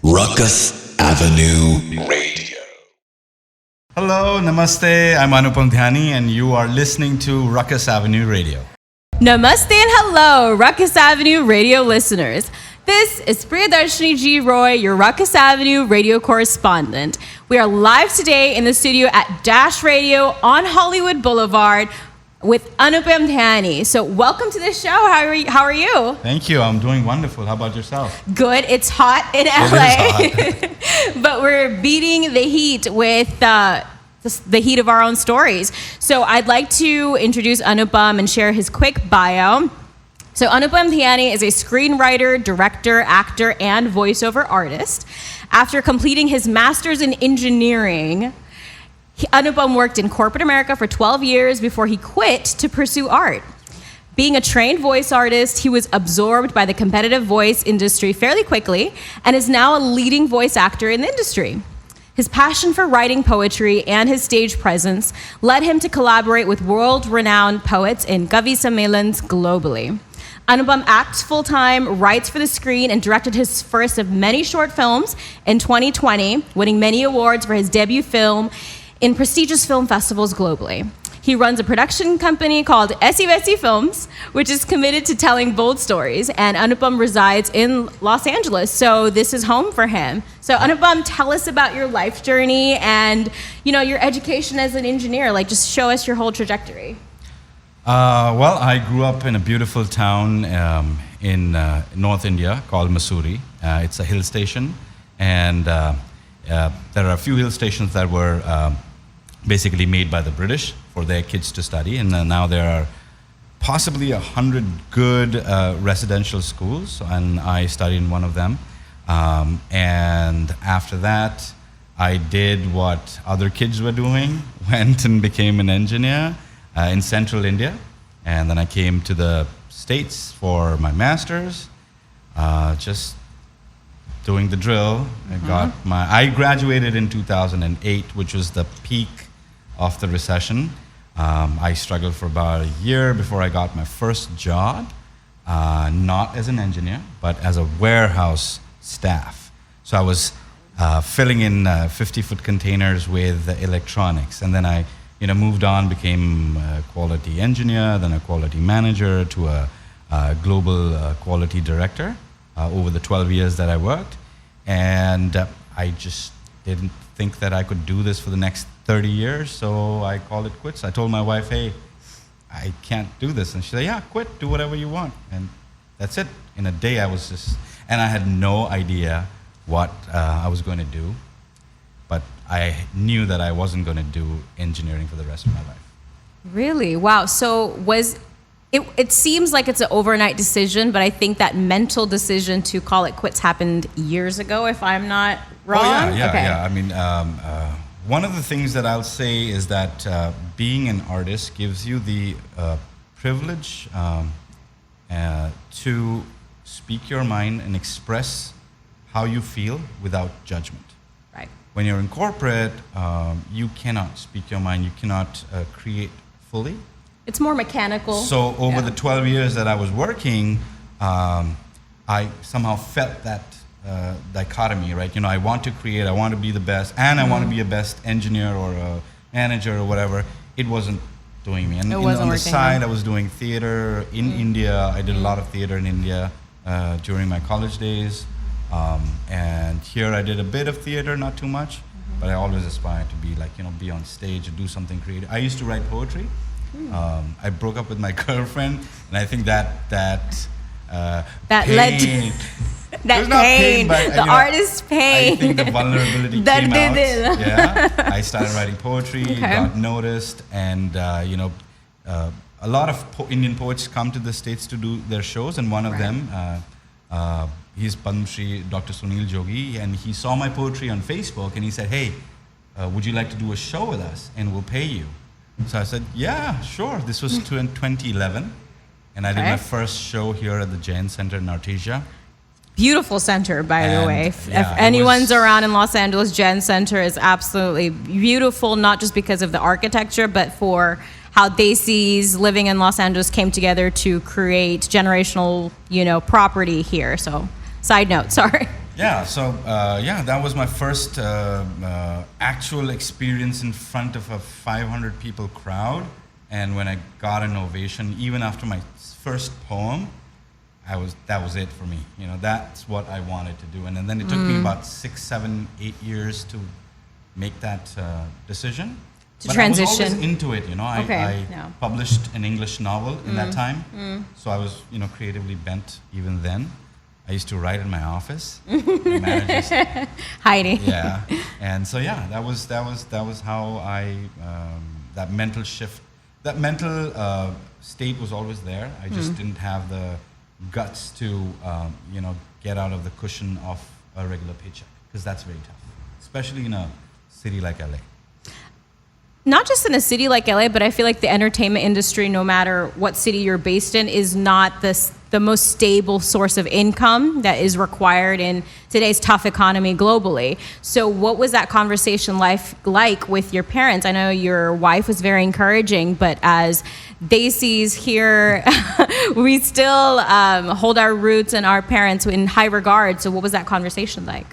Rukus Avenue Radio. Hello, namaste. I'm Anupam Dhyani, and you are listening to Rukus Avenue Radio. Namaste and hello, Rukus Avenue radio listeners. This is Priyadarshini G, your Rukus Avenue radio correspondent. We are live today in the studio at Dash Radio on Hollywood Boulevard with Anupam Dhyani. So welcome to the show. How are you? Thank you. I'm doing wonderful. How about yourself? Good. It's hot in LA. It is hot. But we're beating the heat with the heat of our own stories. So I'd like to introduce Anupam and share his quick bio. So Anupam Dhyani is a screenwriter, director, actor, and voiceover artist. After completing his master's in engineering, Anupam worked in corporate America for 12 years before he quit to pursue art. Being a trained voice artist, he was absorbed by the competitive voice industry fairly quickly and is now a leading voice actor in the industry. His passion for writing poetry and his stage presence led him to collaborate with world-renowned poets in Kavi Sammelans globally. Anupam acts full-time, writes for the screen, and directed his first of many short films in 2020, winning many awards for his debut film in prestigious film festivals globally. He runs a production company called Esi Vesi Films, which is committed to telling bold stories, and Anupam resides in Los Angeles, so this is home for him. So Anupam, tell us about your life journey and your education as an engineer. Just show us your whole trajectory. Well, I grew up in a beautiful town in North India called Mussoorie. It's a hill station, and there are a few hill stations that were basically made by the British for their kids to study, and now there are possibly 100 good residential schools, and I studied in one of them. And after that, I did what other kids were doing, went and became an engineer in central India, and then I came to the States for my master's, just doing the drill. I graduated in 2008, which was the peak of the recession. I struggled for about a year before I got my first job, not as an engineer, but as a warehouse staff. So I was filling in 50-foot containers with electronics, and then I moved on, became a quality engineer, then a quality manager, to a global quality director over the 12 years that I worked. And I just didn't think that I could do this for the next 30 years, so I called it quits. I told my wife, hey, I can't do this. And she said, yeah, quit, do whatever you want. And that's it. In a day, I had no idea what I was going to do, but I knew that I wasn't going to do engineering for the rest of my life. Really? Wow. So it seems like it's an overnight decision, but I think that mental decision to call it quits happened years ago, if I'm not wrong. Oh, yeah. Okay. I mean, one of the things that I'll say is that being an artist gives you the privilege to speak your mind and express how you feel without judgment. Right. When you're in corporate, you cannot speak your mind, you cannot create fully. It's more mechanical. So over the 12 years that I was working, I somehow felt that dichotomy, right? I want to create, I want to be the best, and I want to be a best engineer or a manager or whatever. It wasn't doing me. And on the side, I was doing theater in India. I did a lot of theater in India during my college days. And here I did a bit of theater, not too much, but I always aspired to be be on stage and do something creative. I used to write poetry. I broke up with my girlfriend, and I think that led to that pain, the artist's pain. I think the vulnerability came out. Yeah, I started writing poetry, got noticed, and a lot of Indian poets come to the States to do their shows, and one of them, he's Padma Shri Dr. Sunil Jogi, and he saw my poetry on Facebook, and he said, hey, would you like to do a show with us, and we'll pay you. So I said, yeah, sure. This was 2011, and I did my first show here at the Jain Center in Artesia. Beautiful center, by the way. If anyone's around in Los Angeles, Jain Center is absolutely beautiful, not just because of the architecture, but for how Desis living in Los Angeles came together to create generational, property here. So, side note, sorry. Yeah, so that was my first actual experience in front of a 500 people crowd. And when I got an ovation, even after my first poem, that was it for me. You know, that's what I wanted to do. And then it took me about 6, 7, 8 years to make that decision. But transition. I was always into it, you know. I published an English novel in that time, so I was, you know, creatively bent even then. I used to write in my office. The managers, hiding. Yeah, and so that was how I that mental shift, that mental state was always there. I just didn't have the guts to you know, get out of the cushion of a regular paycheck, because that's very tough, especially in a city like LA. Not just in a city like LA, but I feel like the entertainment industry, no matter what city you're based in, is not the most stable source of income that is required in today's tough economy globally. So what was that conversation like with your parents? I know your wife was very encouraging, but as Desis here, we still hold our roots and our parents in high regard. So what was that conversation like?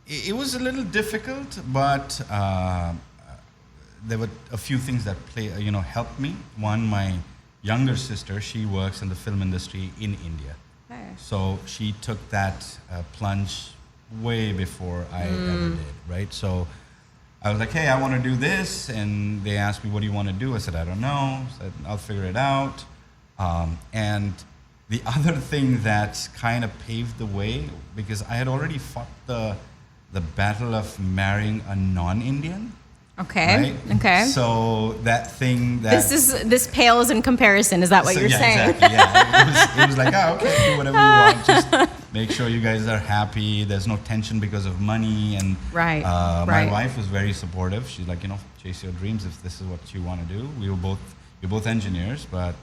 It was a little difficult, but there were a few things that helped me. One, my younger sister, she works in the film industry in India. Okay. So she took that plunge way before I ever did, right? So I was like, hey, I want to do this. And they asked me, what do you want to do? I said, I don't know. I said, I'll figure it out. And the other thing that kind of paved the way, because I had already fought the battle of marrying a non-Indian. Okay. Right? Okay. So that thing that this pales in comparison. Is that what you're saying? Exactly. Yeah. It was like, okay, do whatever you want. Just make sure you guys are happy. There's no tension because of money. And right. My wife was very supportive. She's like, chase your dreams if this is what you want to do. We're both engineers, but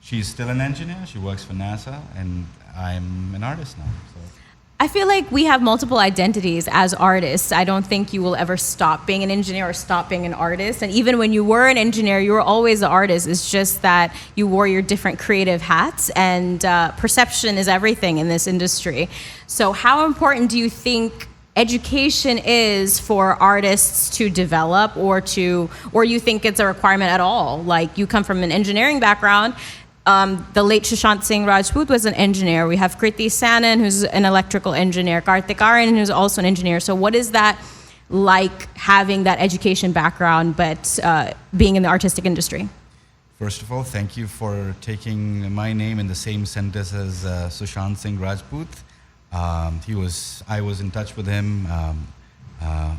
she's still an engineer. She works for NASA, and I'm an artist now. So. I feel like we have multiple identities as artists. I don't think you will ever stop being an engineer or stop being an artist. And even when you were an engineer, you were always an artist. It's just that you wore your different creative hats, and perception is everything in this industry. So how important do you think education is for artists to develop, or you think it's a requirement at all? Like, you come from an engineering background. The late Sushant Singh Rajput was an engineer. We have Kriti Sanan, who's an electrical engineer, Karthik Aryan, who's also an engineer. So what is that like, having that education background but being in the artistic industry? First of all, thank you for taking my name in the same sentence as Sushant Singh Rajput. I was in touch with him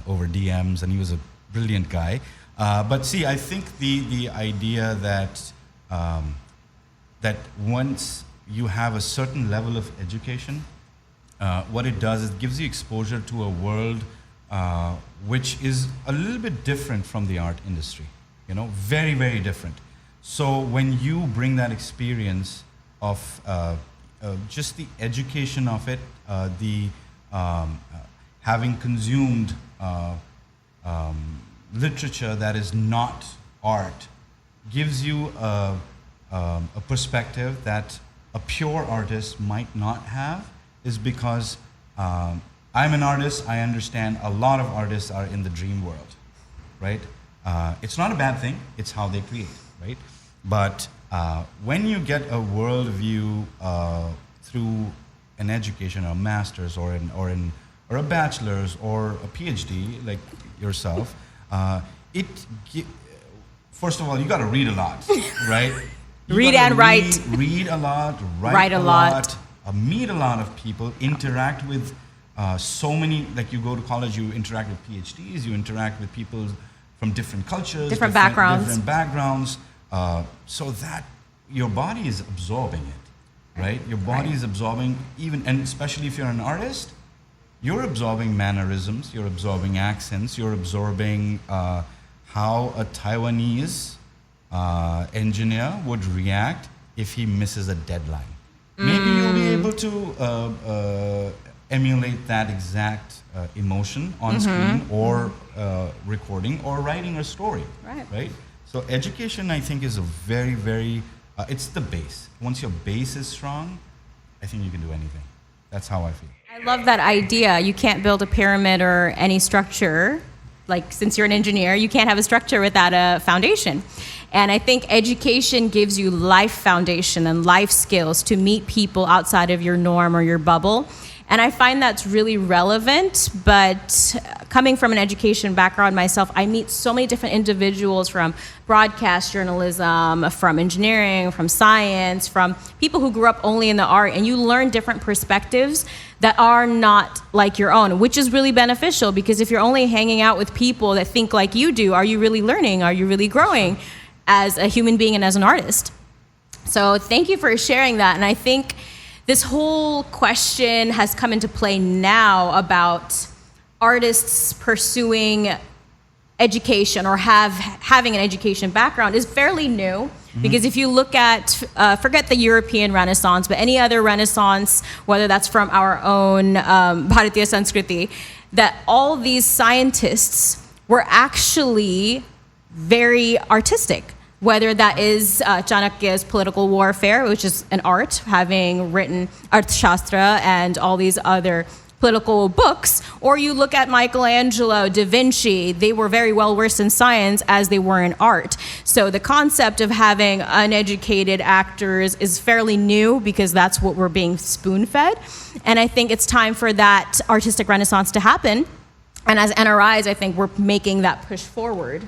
over DMs, and he was a brilliant guy. But see, I think the idea that once you have a certain level of education, what it does is it gives you exposure to a world which is a little bit different from the art industry, very, very different. So when you bring that experience of just the education of it, having consumed literature that is not art, gives you a perspective that a pure artist might not have, is because I'm an artist. I understand a lot of artists are in the dream world, right? It's not a bad thing. It's how they create, right? But when you get a worldview through an education, a master's or a bachelor's or a PhD like yourself, first of all, you got to read a lot, right? Read and write. Read a lot, write a lot, meet a lot of people, interact with so many, like you go to college, you interact with PhDs, you interact with people from different cultures, different backgrounds, so that your body is absorbing it, right? Your body is absorbing and especially if you're an artist, you're absorbing mannerisms, you're absorbing accents, you're absorbing how a Taiwanese engineer would react if he misses a deadline. Maybe you'll be able to emulate that exact emotion on screen or recording or writing a story, right? So education, I think, is a very, very, it's the base. Once your base is strong, I think you can do anything. That's how I feel. I love that idea. You can't build a pyramid or any structure. Like, since you're an engineer, you can't have a structure without a foundation. And I think education gives you life foundation and life skills to meet people outside of your norm or your bubble. And I find that's really relevant, but coming from an education background myself, I meet so many different individuals from broadcast journalism, from engineering, from science, from people who grew up only in the art, and you learn different perspectives that are not like your own, which is really beneficial, because if you're only hanging out with people that think like you do, are you really learning? Are you really growing as a human being and as an artist? So thank you for sharing that. And I think this whole question has come into play now about artists pursuing education or having an education background is fairly new. Because if you look at, forget the European Renaissance, but any other Renaissance, whether that's from our own Bharatiya Sanskriti, that all these scientists were actually very artistic. Whether that is Chanakya's political warfare, which is an art, having written Arthashastra and all these other political books, or you look at Michelangelo, Da Vinci, they were very well versed in science as they were in art. So the concept of having uneducated actors is fairly new, because that's what we're being spoon-fed. And I think it's time for that artistic renaissance to happen. And as NRIs, I think we're making that push forward.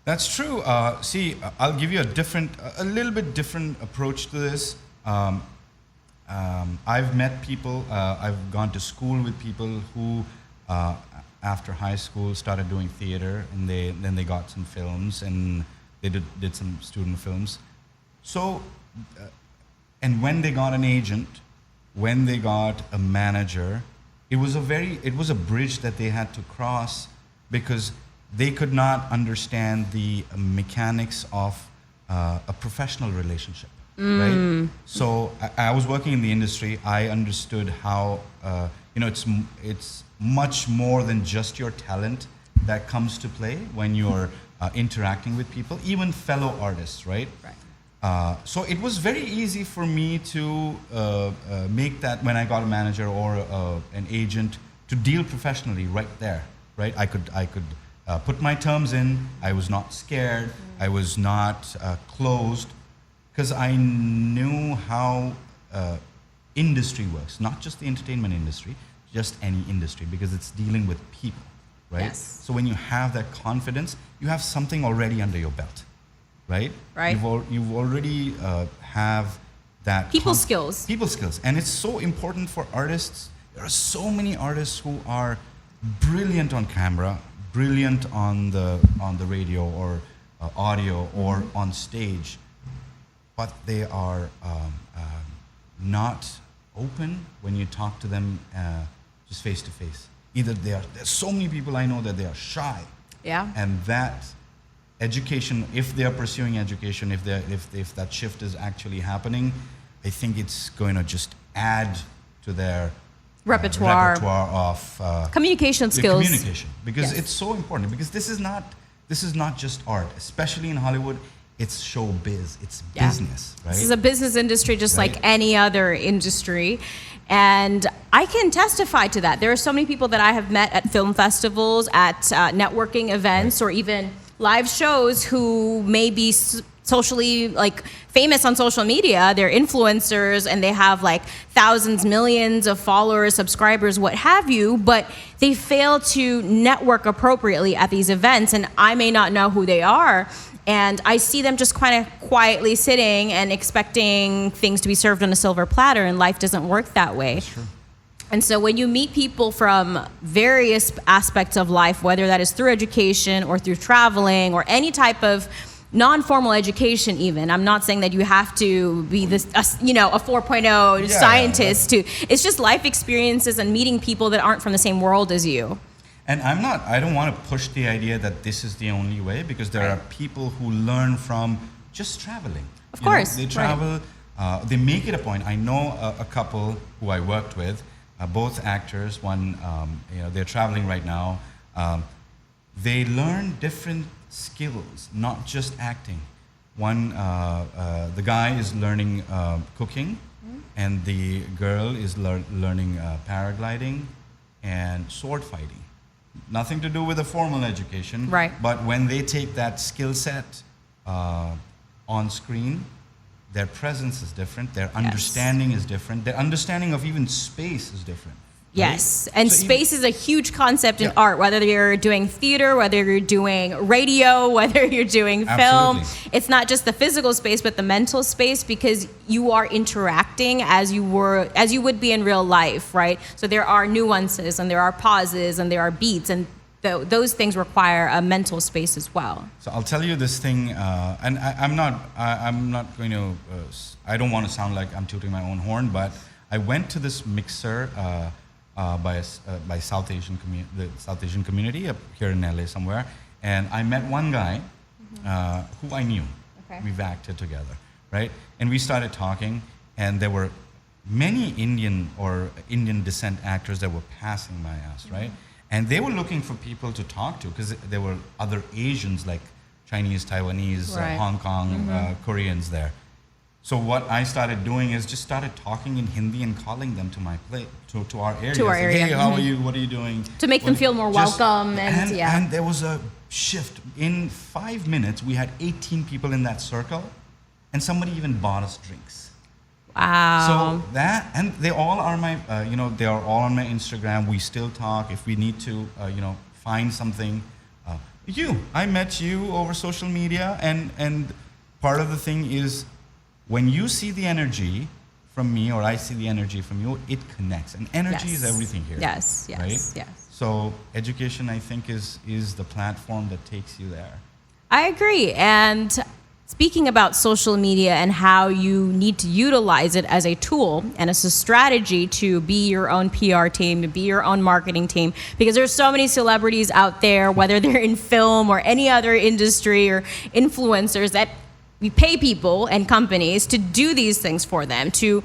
That's true. See, I'll give you a little bit different approach to this. I've met people, I've gone to school with people who, after high school, started doing theater, and then they got some films, and they did some student films. So, and when they got an agent, when they got a manager, it was a bridge that they had to cross, because they could not understand the mechanics of a professional relationship, right? So I was working in the industry. I understood how it's much more than just your talent that comes to play when you're interacting with people, even fellow artists, right? Right. So it was very easy for me to make that, when I got a manager or an agent, to deal professionally right there, right? I could put my terms in. I was not scared. I was not closed, because I knew how industry works, not just the entertainment industry, just any industry, because it's dealing with people, right? Yes. So when you have that confidence, you have something already under your belt, right? Right. You've already have that People skills. People skills, and it's so important for artists. There are so many artists who are brilliant on camera, brilliant on the radio or audio or on stage, but they are not open when you talk to them just face to face. Either there's so many people I know that they are shy. Yeah. And that education, if they are pursuing education, if that shift is actually happening, I think it's going to just add to their repertoire of communication skills. Communication, because Yes. it's so important. Because this is not just art, especially in Hollywood. It's showbiz. It's business, right? This is a business industry just Right. like any other industry. And I can testify to that. There are so many people that I have met at film festivals, at networking events, or even live shows who may be socially famous on social media. They're influencers and they have thousands, millions of followers, subscribers, what have you, but they fail to network appropriately at these events, and I may not know who they are. And I see them just kind of quietly sitting and expecting things to be served on a silver platter, and life doesn't work that way. That's true. And so when you meet people from various aspects of life, whether that is through education or through traveling or any type of non-formal education even, I'm not saying that you have to be this, a 4.0 scientist. It's just life experiences and meeting people that aren't from the same world as you. And I don't want to push the idea that this is the only way, because there are people who learn from just traveling. Of course. They travel, they make it a point. I know a couple who I worked with, both actors. One, they're traveling right now. They learn different skills, not just acting. One, the guy is learning cooking, and the girl is learning paragliding and sword fighting. Nothing to do with a formal education, Right. but when they take that skill set on screen, their presence is different, their understanding is different, their understanding of even space is different. Yes, right? and So space is a huge concept in art, whether you're doing theater, whether you're doing radio, whether you're doing film. Absolutely. It's not just the physical space, but the mental space, because you are interacting as you would be in real life, right? So there are nuances, and there are pauses, and there are beats, and those things require a mental space as well. So I'll tell you this thing, and I'm not going to, I don't want to sound like I'm tooting my own horn, but I went to this mixer by South Asian the South Asian community up here in LA somewhere, and I met one guy who I knew. Okay. We've acted together, right? And we started talking, and there were many Indian descent actors that were passing by us, right? And they were looking for people to talk to because there were other Asians like Chinese, Taiwanese, Right. Hong Kong, Koreans there. So what I started doing is just started talking in Hindi and calling them to my place, to our area. To our Like, area. hey, how are you? What are you doing? To make them feel more welcome and And there was a shift. In 5 minutes, we had 18 people in that circle, and somebody even bought us drinks. Wow. So that, and they all are my, they are all on my Instagram. We still talk if we need to, find something. I met you over social media, and part of the thing is when you see the energy from me or I see the energy from you, it connects, and energy is everything here. Yes, right? yes. So education, I think, is the platform that takes you there. I agree. And speaking about social media and how you need to utilize it as a tool and as a strategy to be your own PR team, to be your own marketing team, because there's so many celebrities out there, whether they're in film or any other industry or influencers, that we pay people and companies to do these things for them, to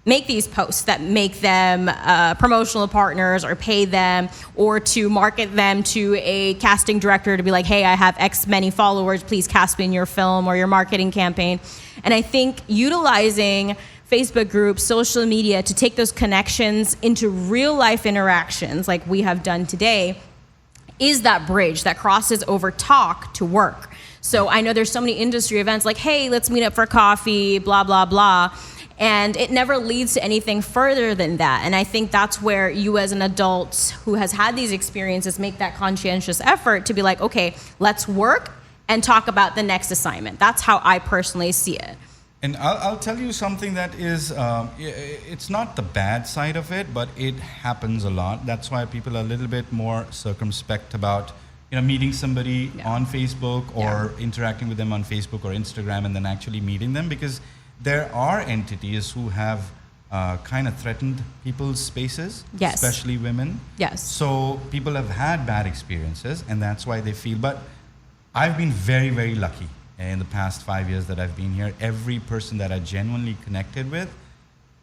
make these posts that make them promotional partners or pay them, or to market them to a casting director to be like, hey, I have X many followers, please cast me in your film or your marketing campaign. And I think utilizing Facebook groups, social media to take those connections into real life interactions like we have done today is that bridge that crosses over talk to work. So I know there's so many industry events like, hey, let's meet up for coffee, blah, blah, blah. And it never leads to anything further than that. And I think that's where you as an adult who has had these experiences make that conscientious effort to be like, okay, let's work and talk about the next assignment. That's how I personally see it. And I'll tell you something that is, it's not the bad side of it, but it happens a lot. That's why people are a little bit more circumspect about meeting somebody on Facebook or interacting with them on Facebook or Instagram and then actually meeting them, because there are entities who have kind of threatened people's spaces, especially women. Yes. So people have had bad experiences, and that's why they feel. But I've been very, very lucky in the past 5 years that I've been here. Every person that I genuinely connected with,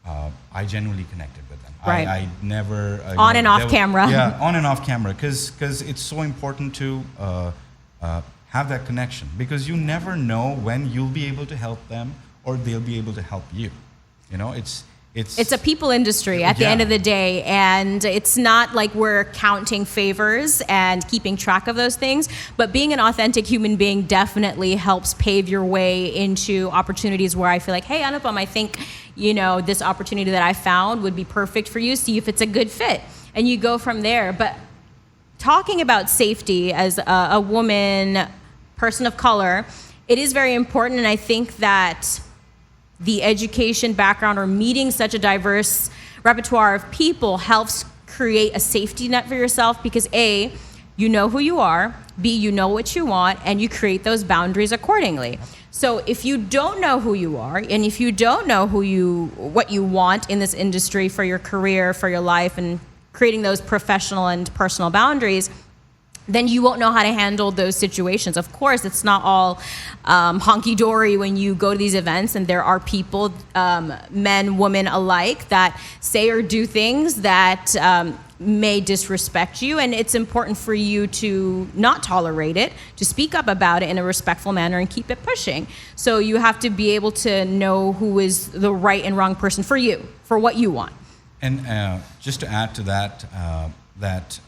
I genuinely connected with them. Right. I never... on and off camera. Yeah, on and off camera, because it's so important to have that connection, because you never know when you'll be able to help them or they'll be able to help you. It's a people industry at the end of the day, and it's not like we're counting favors and keeping track of those things, but being an authentic human being definitely helps pave your way into opportunities where I feel like, hey, Anupam, I think, this opportunity that I found would be perfect for you. See if it's a good fit. And you go from there. But talking about safety as a woman, person of color, it is very important, and I think that the education background or meeting such a diverse repertoire of people helps create a safety net for yourself, because A, you know who you are, B, you know what you want, and you create those boundaries accordingly. So if you don't know who you are, and if you don't know what you want in this industry for your career, for your life, and creating those professional and personal boundaries, then you won't know how to handle those situations. Of course, it's not all honky-dory when you go to these events, and there are people, men, women alike, that say or do things that may disrespect you, and it's important for you to not tolerate it, to speak up about it in a respectful manner and keep it pushing. So you have to be able to know who is the right and wrong person for you, for what you want. And just to add to that, that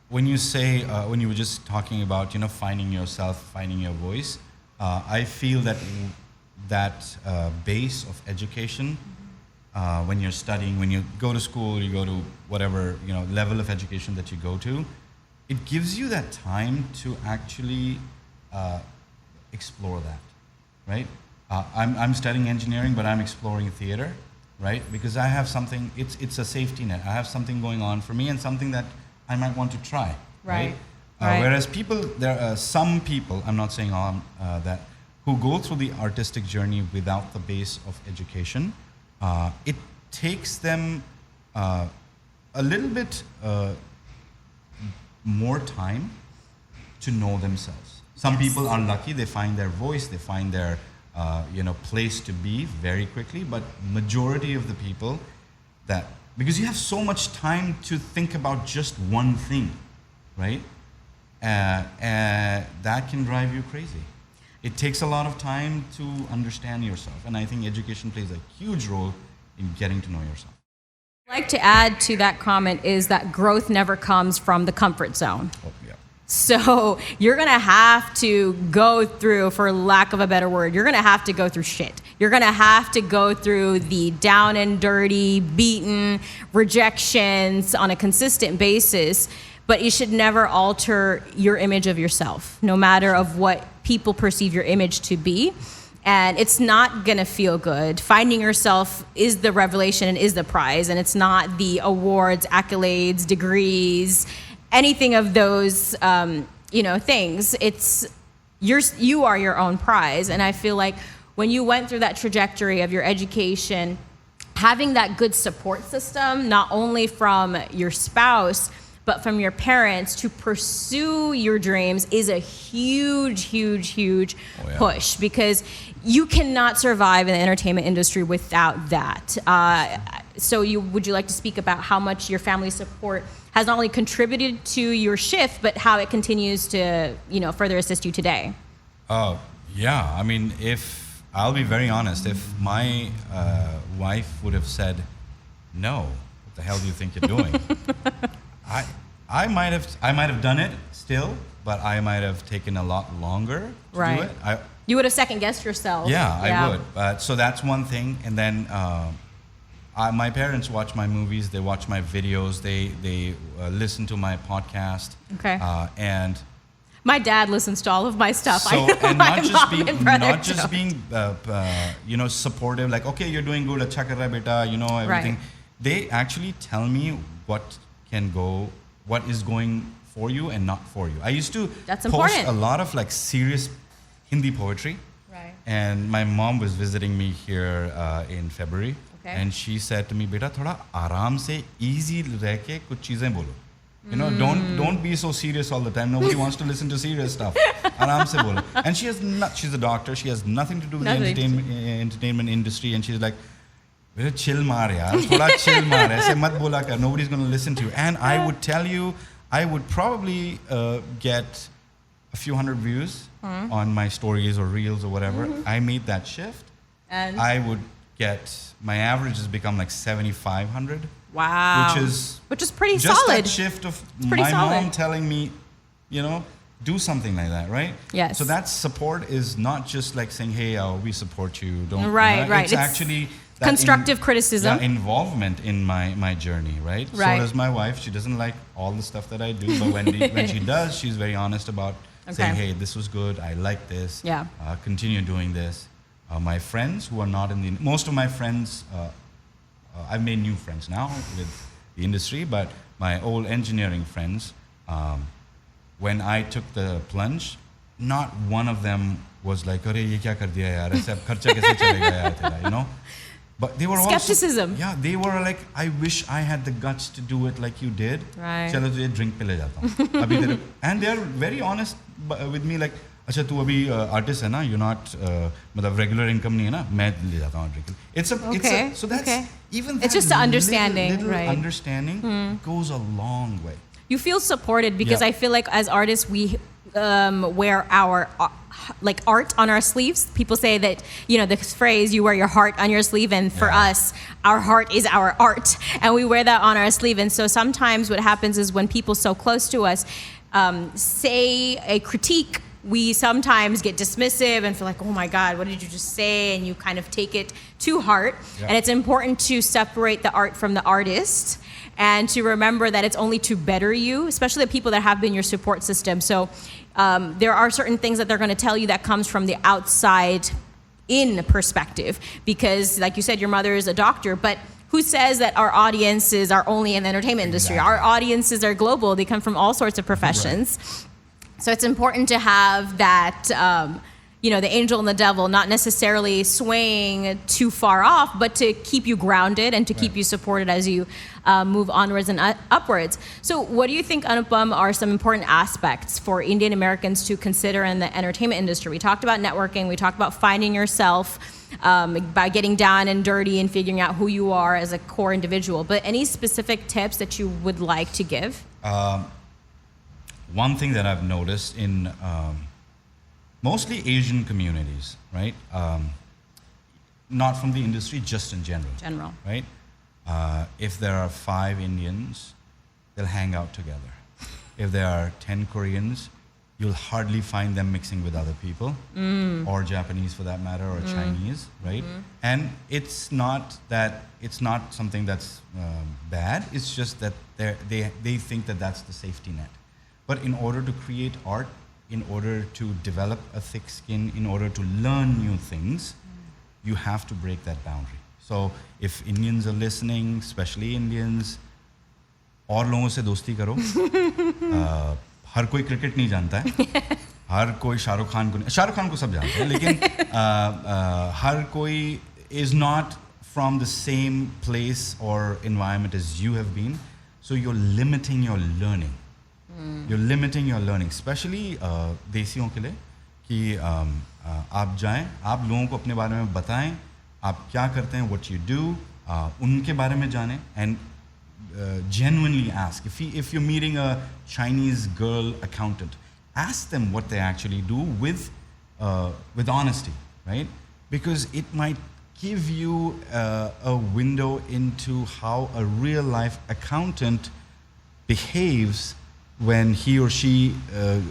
when you say, when you were just talking about, finding yourself, finding your voice, I feel that base of education, when you're studying, when you go to school, you go to whatever level of education that you go to, it gives you that time to actually explore that, right? I'm studying engineering, but I'm exploring theater, right? Because I have something. It's a safety net. I have something going on for me, and something that I might want to try, right? Whereas there are some people, I'm not saying all, that who go through the artistic journey without the base of education. It takes them a little bit more time to know themselves. Some people are lucky; they find their voice, they find their place to be very quickly. But majority of the people, because you have so much time to think about just one thing, right? That can drive you crazy. It takes a lot of time to understand yourself, and I think education plays a huge role in getting to know yourself. I'd like to add to that comment is that growth never comes from the comfort zone. Oh, yeah. So you're going to have to go through, for lack of a better word, you're going to have to go through shit. You're going to have to go through the down and dirty, beaten rejections on a consistent basis, but it should never alter your image of yourself, no matter of what people perceive your image to be. And it's not going to feel good. Finding yourself is the revelation and is the prize, and it's not the awards, accolades, degrees, anything of those things. It's you are your own prize. And I feel like when you went through that trajectory of your education, having that good support system, not only from your spouse, but from your parents to pursue your dreams is a huge, huge, huge push, because you cannot survive in the entertainment industry without that. So would you like to speak about how much your family support has not only contributed to your shift, but how it continues to, further assist you today? Yeah, I mean, I'll be very honest, if my wife would have said, no, what the hell do you think you're doing? I might have done it still, but I might have taken a lot longer to do it. You would have second guessed yourself. Yeah, I would. So that's one thing. And then my parents watch my movies. They watch my videos. They listen to my podcast. Okay. And my dad listens to all of my stuff. So, and not just being supportive. Like, okay, you're doing good. Acha kar raha beta. Everything. Right. They actually tell me what is going for you and not for you. I used to post a lot of serious Hindi poetry. Right. And my mom was visiting me here in February. Okay. And she said to me, "Beta, thoda aaram se easy reh ke kuch cheezein bolo. Don't be so serious all the time. Nobody wants to listen to serious stuff. Aaram se bolo." And she's a doctor. She has nothing to do with the entertainment industry. And she's like, chill maar yaar, thoda chill maar, aise mat bola kar, nobody's going to listen to you. And I would tell you, I would probably get a few hundred views on my stories or reels or whatever. I made that shift, and I would my average has become 7,500. Wow. Which is pretty just solid. That shift of my mom telling me, do something like that, right? Yes. So that support is not just saying, hey, we support you. Don't. Right. It's actually constructive criticism. Yeah, involvement in my journey, right? So does my wife. She doesn't like all the stuff that I do, but when she does, she's very honest about saying, hey, this was good. I like this. Yeah. Continue doing this. My friends who are not most of my friends, I've made new friends now with the industry, but my old engineering friends, when I took the plunge, not one of them was like, "Arey, ye kya kar diya yaar? Aise kharcha kaise chalega yaar tera?" But they were skepticism. Also, they were like, "I wish I had the guts to do it like you did. Right. Chalo tujhe drink pe le jata hu." And they are very honest with me, like, अच्छा तू अभी artist है ना, you not मतलब regular income नहीं है ना, मैं ले जाता हूँ regular. So that's even it's just the understanding, little right? Understanding goes a long way. You feel supported because I feel like as artists we wear our like art on our sleeves. People say that, you know, this phrase, you wear your heart on your sleeve, and for us, our heart is our art, and we wear that on our sleeve. And so sometimes what happens is when people so close to us say a critique, we sometimes get dismissive and feel like, oh my God, what did you just say? And you kind of take it to heart. And it's important to separate the art from the artist, and to remember that it's only to better you, especially the people that have been your support system. So there are certain things that they're going to tell you that comes from the outside in perspective. Because like you said, your mother is a doctor, but who says that our audiences are only in the entertainment industry? Our audiences are global. They come from all sorts of professions. Right. So it's important to have that, you know, the angel and the devil, not necessarily swaying too far off, but to keep you grounded and to keep you supported as you move onwards and upwards. So what do you think, Anupam, are some important aspects for Indian Americans to consider in the entertainment industry? We talked about networking. We talked about finding yourself by getting down and dirty and figuring out who you are as a core individual. But any specific tips that you would like to give? One thing that I've noticed in mostly Asian communities, right? Not from the industry, just in general. Right? If there are 5 Indians, they'll hang out together. If there are 10 Koreans, you'll hardly find them mixing with other people, or Japanese for that matter, or Chinese, right? And it's not something that's bad. It's just that they think that that's the safety net. But in order to create art, in order to develop a thick skin, in order to learn new things, you have to break that boundary. So if Indians are listening, especially Indians, और लोगों से दोस्ती करो. हर कोई cricket नहीं जानता है. हर कोई शाहरुख खान को सब जानते हैं, लेकिन हर कोई is not from the same place or environment as you have been. So you're limiting your learning. You're limiting your learning, especially देसियों के लिए, कि आप जाएं, आप लोगों को अपने बारे में बताएं, आप क्या करते हैं, what you do, उनके बारे में जानें, and genuinely ask. If you're meeting a Chinese girl accountant, ask them what they actually do with honesty, right? Because it might give you a window into how a real life accountant behaves when he or she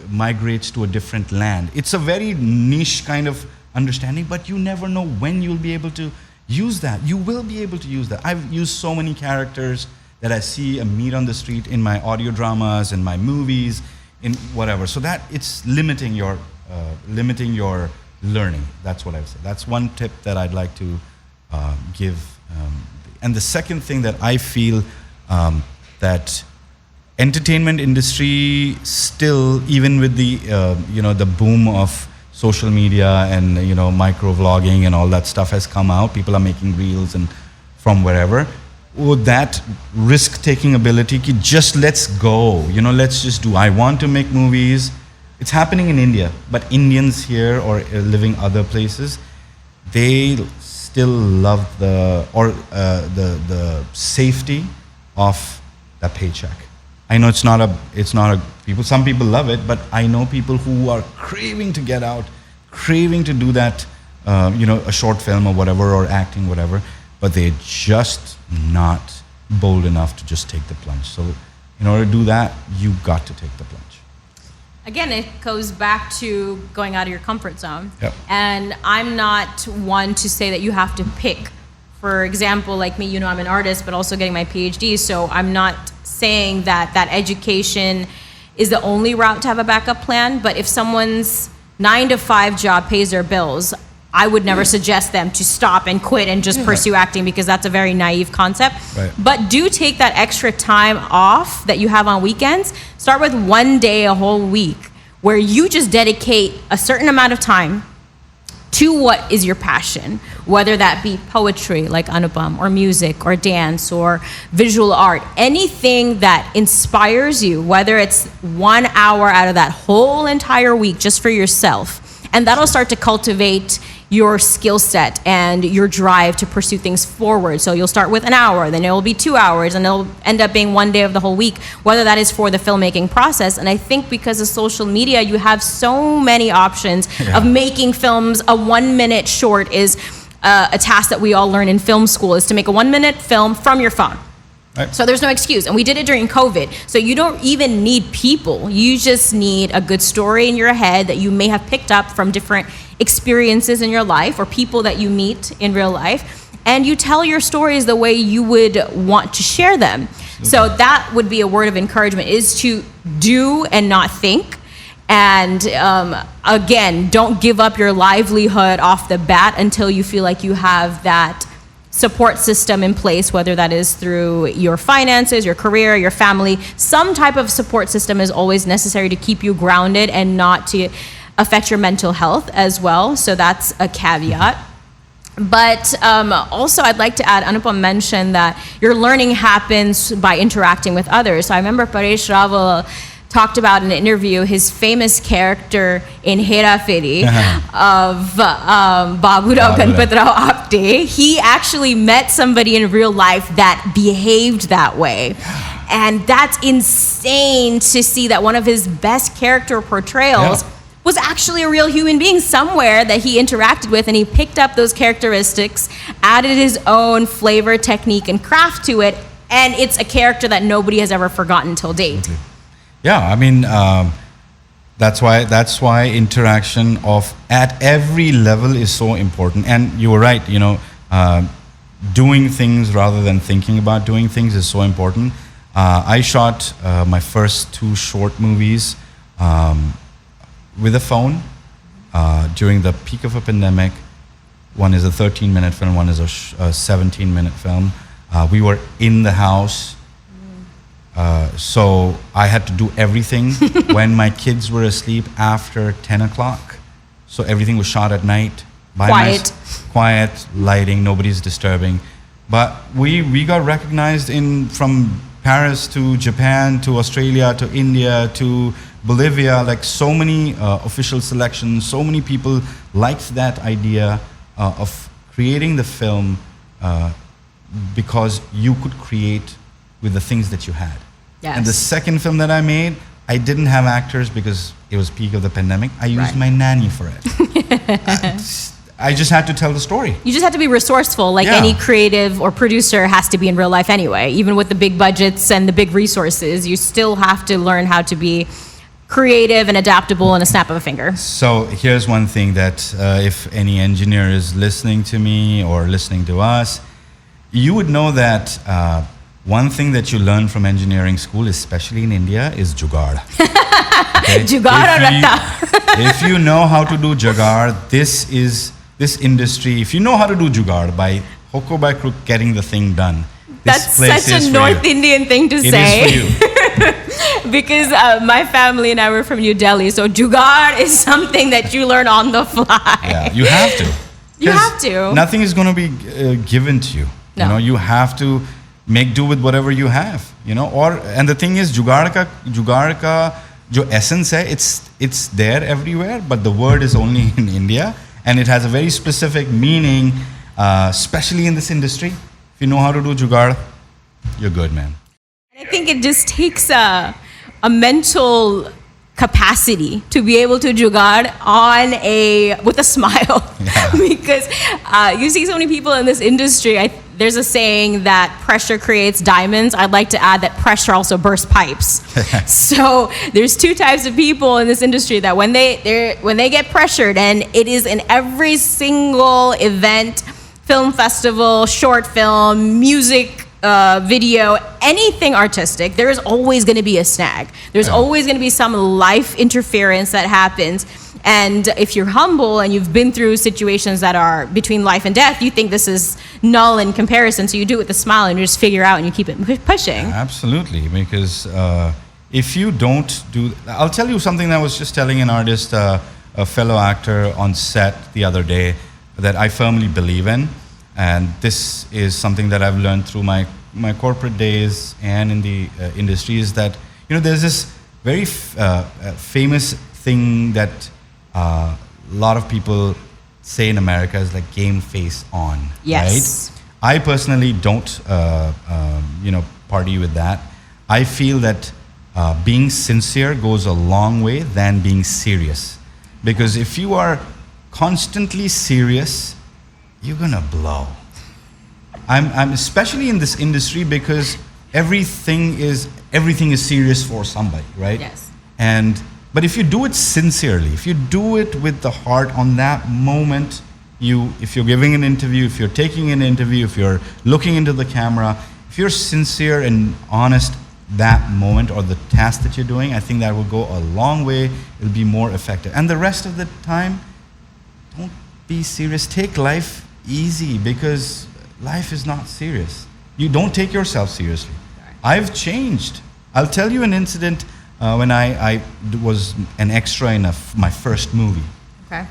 migrates to a different land. It's a very niche kind of understanding, but you never know when you'll be able to use that. You will be able to use that. I've used so many characters that I see and meet on the street in my audio dramas, in my movies, in whatever. So that it's limiting your learning. That's what I would say. That's one tip that I'd like to give. And the second thing that I feel that entertainment industry still, even with the the boom of social media and micro vlogging and all that stuff has come out, people are making reels and from wherever. That risk-taking ability, ki just let's go, let's just do. I want to make movies. It's happening in India, but Indians here or living other places, they still love the safety of the paycheck. I know it's not a people. Some people love it, but I know people who are craving to get out, craving to do that, a short film or whatever, or acting, whatever, but they're just not bold enough to just take the plunge. So in order to do that, you got to take the plunge. Again, it goes back to going out of your comfort zone. Yep. And I'm not one to say that you have to pick. For example, like me, I'm an artist, but also getting my PhD, so I'm not saying that education is the only route to have a backup plan, but if someone's 9-to-5 job pays their bills, I would never suggest them to stop and quit and just pursue acting, because that's a very naive concept. Right. But do take that extra time off that you have on weekends. Start with one day a whole week where you just dedicate a certain amount of time to what is your passion, whether that be poetry like Anupam, or music, or dance, or visual art, anything that inspires you, whether it's 1 hour out of that whole entire week just for yourself. And that'll start to cultivate your skill set and your drive to pursue things forward. So you'll start with an hour, then it will be 2 hours, and it'll end up being 1 day of the whole week, whether that is for the filmmaking process. And I think because of social media, you have so many options of making films. A 1 minute short is a task that we all learn in film school, is to make a 1 minute film from your phone. Right. So there's no excuse. And we did it during COVID. So you don't even need people. You just need a good story in your head that you may have picked up from different experiences in your life or people that you meet in real life. And you tell your stories the way you would want to share them. Okay. So that would be a word of encouragement, is to do and not think. And again, don't give up your livelihood off the bat until you feel like you have that support system in place, whether that is through your finances, your career, your family. Some type of support system is always necessary to keep you grounded and not to affect your mental health as well. So that's a caveat. But also I'd like to add, Anupam mentioned that your learning happens by interacting with others. So I remember Paresh Rawal talked about in an interview his famous character in Hera Feri of Baburao Ganpatrao Apte. He actually met somebody in real life that behaved that way. And that's insane to see that one of his best character portrayals was actually a real human being somewhere that he interacted with, and he picked up those characteristics, added his own flavor, technique, and craft to it, and it's a character that nobody has ever forgotten till date. Yeah, I mean, that's why interaction of at every level is so important. And you were right, doing things rather than thinking about doing things is so important. I shot my first 2 short movies with a phone during the peak of a pandemic. One is a 13-minute film, one is a 17-minute film. We were in the house. So I had to do everything when my kids were asleep after 10 o'clock. So everything was shot at night. Quiet, lighting, nobody's disturbing. But we got recognized from Paris to Japan to Australia to India to Bolivia, like so many official selections, so many people liked that idea of creating the film because you could create with the things that you had. Yes. And the second film that I made, I didn't have actors because it was peak of the pandemic. I used my nanny for it. I just had to tell the story. You just had to be resourceful, like any creative or producer has to be in real life anyway. Even with the big budgets and the big resources, you still have to learn how to be creative and adaptable in a snap of a finger. So here's one thing that if any engineer is listening to me or listening to us, you would know that one thing that you learn from engineering school, especially in India, is jugaad. Okay? If you know how to do jugaad, this industry, if you know how to do jugaad by hook or by crook getting the thing done, that's such a North Indian thing to say. It is for you. Because my family and I were from New Delhi, so jugaad is something that you learn on the fly. Yeah, you have to. You have to. Nothing is going to be given to you. No. You know, you have to make do with whatever you have. And the thing is, jugaad ka jo essence hai, it's there everywhere, but the word is only in India, and it has a very specific meaning, especially in this industry. If you know how to do jugaad, you're good, man. I think it just takes a mental capacity to be able to jugaad with a smile. Yeah. Because you see so many people in this industry. There's a saying that pressure creates diamonds. I'd like to add that pressure also bursts pipes. So there's 2 types of people in this industry that when they get pressured, and it is in every single event, film festival, short film, music video, anything artistic, there is always going to be a snag. There's always going to be some life interference that happens. And if you're humble and you've been through situations that are between life and death, you think this is null in comparison. So you do it with a smile and you just figure out and you keep it pushing. Absolutely. Because if you don't do... I'll tell you something that I was just telling an artist a fellow actor on set the other day that I firmly believe in, and this is something that I've learned through my corporate days and in the industry, is that there's this very famous thing that a lot of people say in America is like game face on. Yes. Right? I personally don't party with that. I feel that being sincere goes a long way than being serious, because if you are constantly serious, you're gonna blow. I'm especially in this industry because everything is serious for somebody, right? Yes. But if you do it sincerely, if you do it with the heart on that moment, if you're giving an interview, if you're taking an interview, if you're looking into the camera, if you're sincere and honest that moment or the task that you're doing, I think that will go a long way. It'll be more effective. And the rest of the time, don't be serious. Take life easy, because life is not serious. You don't take yourself seriously. I've changed. I'll tell you an incident when I was an extra in my first movie. Okay.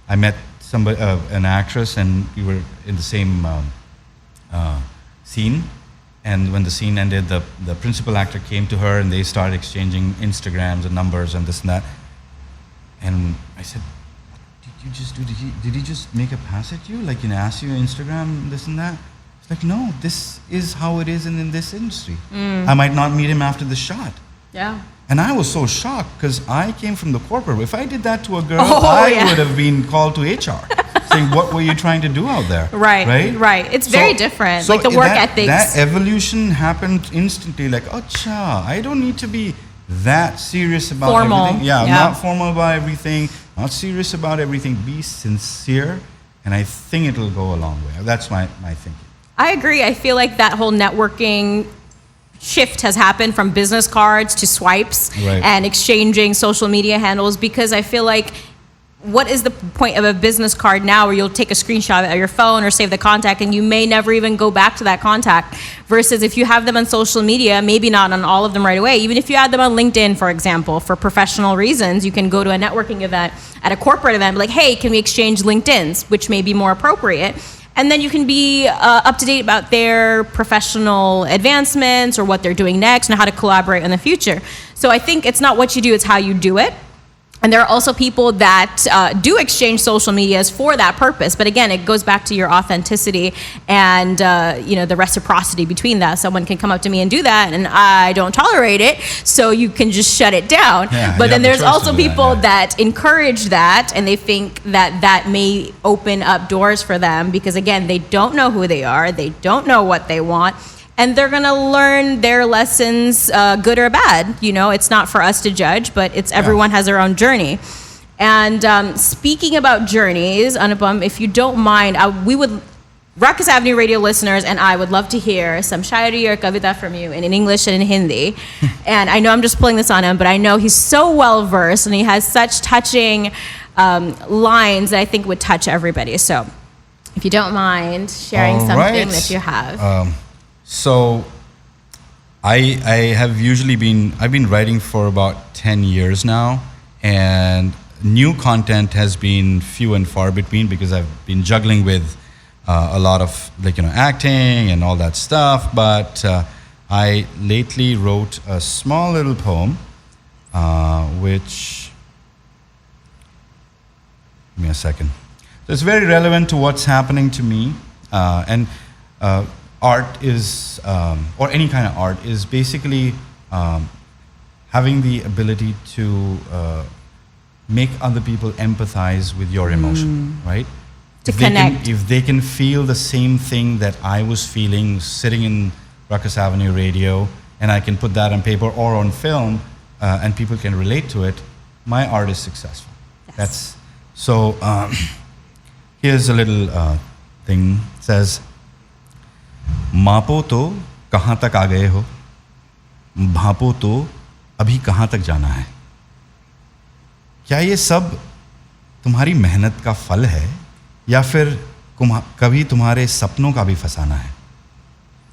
I met an actress, and we were in the same scene. And when the scene ended, the principal actor came to her, and they started exchanging Instagrams and numbers and this and that. And I said, "What did you just do? Did he just make a pass at you? Like, ask you Instagram, this and that?" It's like, no, this is how it is in this industry. I might not meet him after the shot. Yeah. And I was so shocked because I came from the corporate. If I did that to a girl, I would have been called to HR, saying, "What were you trying to do out there?" Right. It's very different. Like the work ethics. That evolution happened instantly. Like, acha, I don't need to be that serious about everything. Yeah, not formal about everything, not serious about everything. Be sincere, and I think it'll go a long way. That's my thinking. I agree. I feel like that whole networking shift has happened from business cards to swipes and exchanging social media handles, because I feel like, what is the point of a business card now where you'll take a screenshot of your phone or save the contact and you may never even go back to that contact, versus if you have them on social media, maybe not on all of them right away, even if you add them on LinkedIn, for example, for professional reasons, you can go to a networking event at a corporate event, like, "Hey, can we exchange LinkedIns?" which may be more appropriate. And then you can be up to date about their professional advancements or what they're doing next and how to collaborate in the future. So I think it's not what you do, it's how you do it. And there are also people that do exchange social medias for that purpose. But again, it goes back to your authenticity and the reciprocity between that. Someone can come up to me and do that, and I don't tolerate it, so you can just shut it down. Yeah, but then there's also people that encourage that, and they think that may open up doors for them, because again, they don't know who they are, they don't know what they want. And they're going to learn their lessons, good or bad. It's not for us to judge, but everyone has their own journey. And speaking about journeys, Anupam, if you don't mind, Rukus Avenue radio listeners and I would love to hear some shayari or kavita from you in English and in Hindi. And I know I'm just pulling this on him, but I know he's so well versed and he has such touching lines that I think would touch everybody. So if you don't mind sharing something that you have. So I've been writing for about 10 years now, and new content has been few and far between because I've been juggling with a lot of acting and all that stuff. But I lately wrote a small little poem, which, give me a second. So it's very relevant to what's happening to me, and art is, or any kind of art, is basically having the ability to make other people empathize with your emotion, right? To connect. If they can feel the same thing that I was feeling sitting in Rukus Avenue radio, and I can put that on paper or on film, and people can relate to it, my art is successful. Yes. Here's a little thing. It says, मापो तो कहाँ तक आ गए हो, भापो तो अभी कहाँ तक जाना है। क्या ये सब तुम्हारी मेहनत का फल है, या फिर कभी तुम्हारे सपनों का भी फसाना है?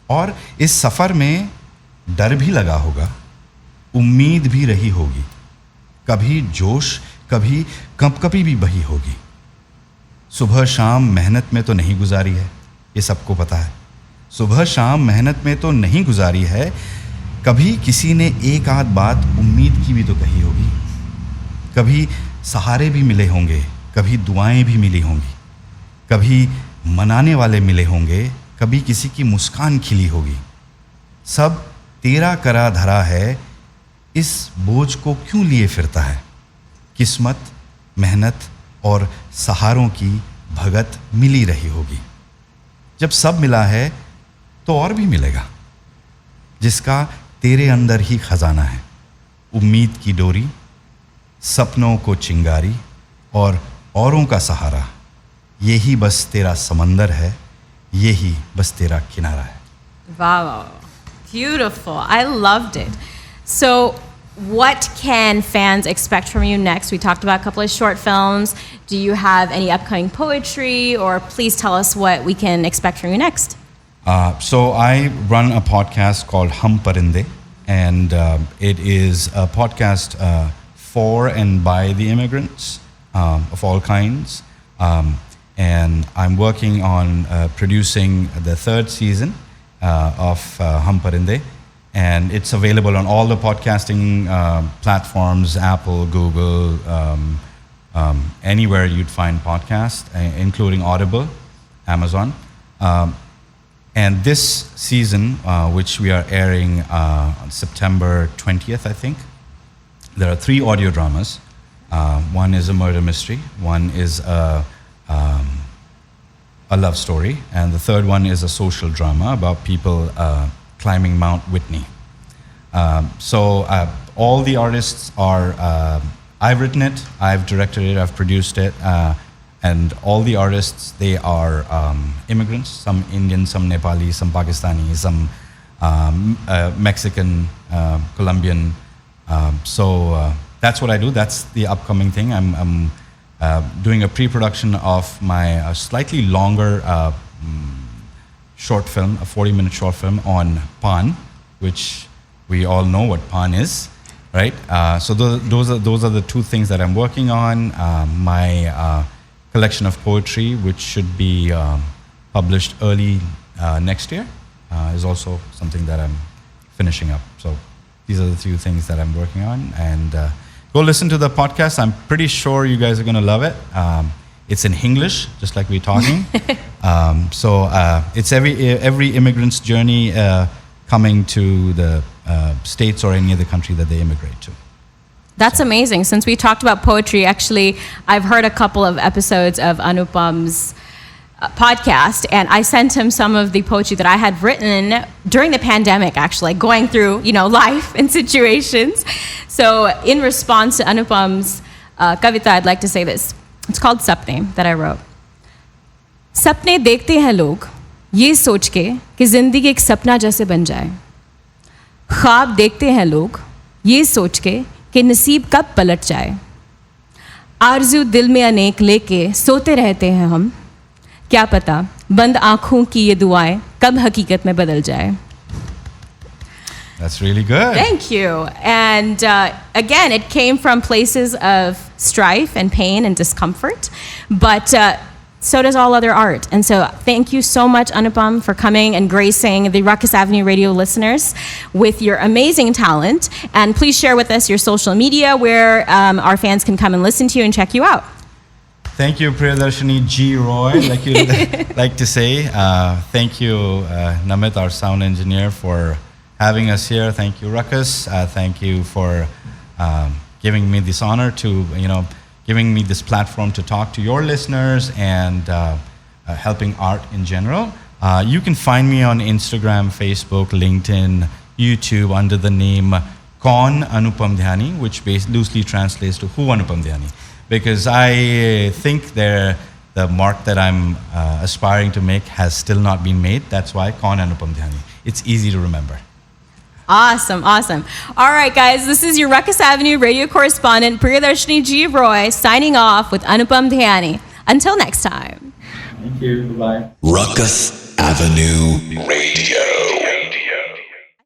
और इस सफ़र में डर भी लगा होगा, उम्मीद भी रही होगी, कभी जोश कभी कंपकपी भी बही होगी। सुबह शाम मेहनत में तो नहीं गुजारी है, ये सबको पता है। सुबह शाम मेहनत में तो नहीं गुजारी है, कभी किसी ने एक आध बात उम्मीद की भी तो कही होगी। कभी सहारे भी मिले होंगे, कभी दुआएं भी मिली होंगी, कभी मनाने वाले मिले होंगे, कभी किसी की मुस्कान खिली होगी। सब तेरा करा धरा है, इस बोझ को क्यों लिए फिरता है। किस्मत, मेहनत और सहारों की भगत मिली रही होगी। जब सब मिला है तो और भी मिलेगा, जिसका तेरे अंदर ही खजाना है। उम्मीद की डोरी, सपनों को चिंगारी और औरों का सहारा, यही बस तेरा समंदर है, यही बस तेरा किनारा है। Wow, beautiful. I loved it. So, what can fans expect from you next? We talked about a couple of short films. Do you have any upcoming poetry, or please tell us what we can expect from you next? So I run a podcast called Hamparinde, and it is a podcast for and by the immigrants of all kinds. And I'm working on producing the third season of Hamparinde, and it's available on all the podcasting platforms, Apple, Google, anywhere you'd find podcasts, including Audible, Amazon. And this season, which we are airing on September 20th, I think, there are 3 audio dramas. One is a murder mystery, one is a love story, and the third one is a social drama about people climbing Mount Whitney. So all the artists are, I've written it, I've directed it, I've produced it, and all the artists, they are immigrants, some Indian, some Nepali, some Pakistani, some Mexican, Colombian. So that's what I do. That's the upcoming thing. I'm doing a pre-production of my slightly longer short film, a 40-minute short film on Pan, which we all know what Pan is, right? So those are the 2 things that I'm working on. My collection of poetry, which should be published early next year, is also something that I'm finishing up. So these are the 2 things that I'm working on. And go listen to the podcast. I'm pretty sure you guys are going to love it. It's in English, just like we're talking. So it's every immigrant's journey coming to the States or any other country that they immigrate to. That's amazing. Since we talked about poetry, actually, I've heard a couple of episodes of Anupam's podcast, and I sent him some of the poetry that I had written during the pandemic, actually, going through, life and situations. So in response to Anupam's kavita, I'd like to say this. It's called Sapne, that I wrote. सपने देखते हैं लोग ये सोच के कि जिंदगी एक सपना जैसे बन जाए। ख्वाब देखते हैं लोग ये सोच के कि नसीब कब पलट जाए। आरज़ू दिल में अनेक लेके सोते रहते हैं हम, क्या पता बंद आँखों की ये दुआएं कब हकीकत में बदल जाए। That's really good. Thank you. And again, it came from places of strife and pain and discomfort, but so does all other art. And so thank you so much, Anupam, for coming and gracing the Rukus Avenue radio listeners with your amazing talent. And please share with us your social media where our fans can come and listen to you and check you out. Thank you, Priyadarshini G. Roy, like you like to say. Thank you, Namit, our sound engineer, for having us here. Thank you, Rukus. Thank you for giving me this honor to, giving me this platform to talk to your listeners and helping art in general. You can find me on Instagram, Facebook, LinkedIn, YouTube under the name Kaun Anupam Dhyani, which loosely translates to Who Anupam Dhyani. Because I think the mark that I'm aspiring to make has still not been made. That's why Kaun Anupam Dhyani. It's easy to remember. Awesome, awesome. All right, guys, this is your Rukus Avenue radio correspondent, Priyadarshini G. Roy, signing off with Anupam Dhyani. Until next time. Thank you. Bye-bye. Rukus Avenue Radio.